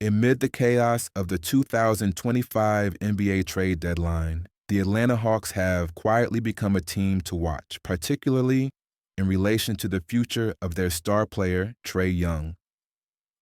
Amid the chaos of the 2025 NBA trade deadline, the Atlanta Hawks have quietly become a team to watch, particularly in relation to the future of their star player, Trae Young.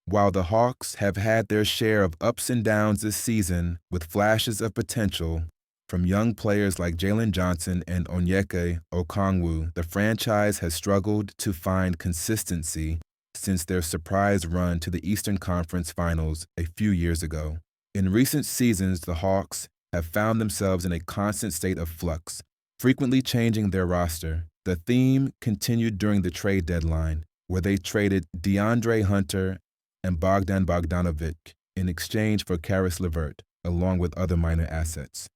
While the Hawks have had their share of ups and downs this season with flashes of potential from young players like Jalen Johnson and Onyeka Okongwu, the franchise has struggled to find consistency since their surprise run to the Eastern Conference Finals a few years ago. In recent seasons, the Hawks have found themselves in a constant state of flux, frequently changing their roster. The theme continued during the trade deadline, where they traded DeAndre Hunter and Bogdan Bogdanovic in exchange for Karis LeVert, along with other minor assets.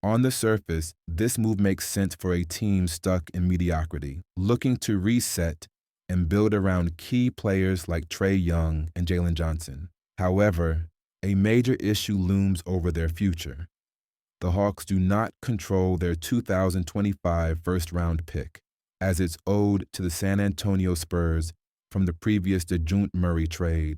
On the surface, this move makes sense for a team stuck in mediocrity, looking to reset and build around key players like Trae Young and Jalen Johnson. However, a major issue looms over their future. The Hawks do not control their 2025 first-round pick, as it's owed to the San Antonio Spurs from the previous DeJounte Murray trade.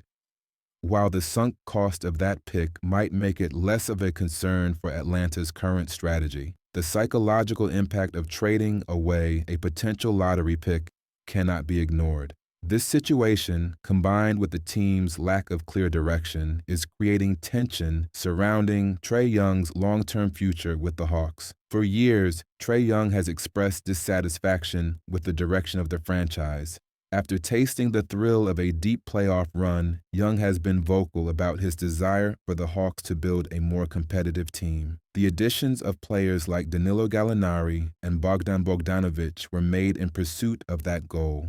While the sunk cost of that pick might make it less of a concern for Atlanta's current strategy, the psychological impact of trading away a potential lottery pick cannot be ignored. This situation, combined with the team's lack of clear direction, is creating tension surrounding Trae Young's long-term future with the Hawks. For years, Trae Young has expressed dissatisfaction with the direction of the franchise. After tasting the thrill of a deep playoff run, Young has been vocal about his desire for the Hawks to build a more competitive team. The additions of players like Danilo Gallinari and Bogdan Bogdanovic were made in pursuit of that goal.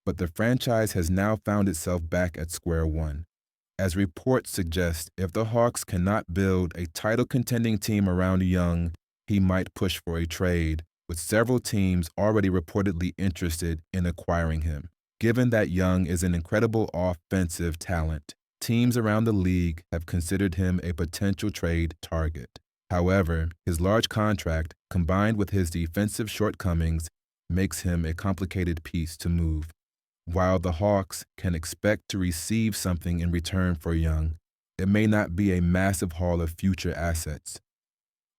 But the franchise has now found itself back at square one. As reports suggest, if the Hawks cannot build a title-contending team around Young, he might push for a trade, with several teams already reportedly interested in acquiring him. Given that Young is an incredible offensive talent, teams around the league have considered him a potential trade target. However, his large contract, combined with his defensive shortcomings, makes him a complicated piece to move. While the Hawks can expect to receive something in return for Young, it may not be a massive haul of future assets.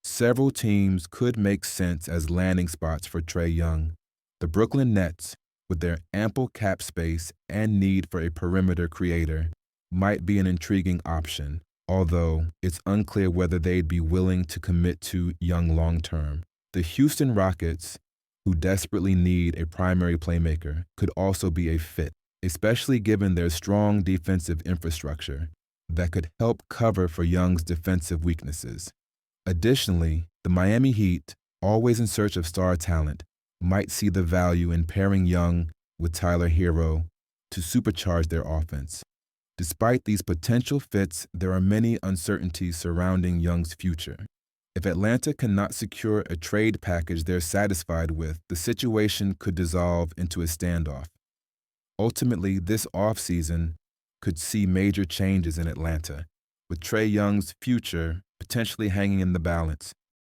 Several teams could make sense as landing spots for Trae Young. The Brooklyn Nets, with their ample cap space and need for a perimeter creator, might be an intriguing option, although it's unclear whether they'd be willing to commit to Young long-term. The Houston Rockets, who desperately need a primary playmaker, could also be a fit, especially given their strong defensive infrastructure that could help cover for Young's defensive weaknesses. Additionally, the Miami Heat, always in search of star talent, might see the value in pairing Young with Tyler Hero to supercharge their offense. Despite these potential fits, there are many uncertainties surrounding Young's future. If Atlanta cannot secure a trade package they're satisfied with, the situation could dissolve into a standoff. Ultimately, this offseason could see major changes in Atlanta, with Trae Young's future potentially hanging in the balance.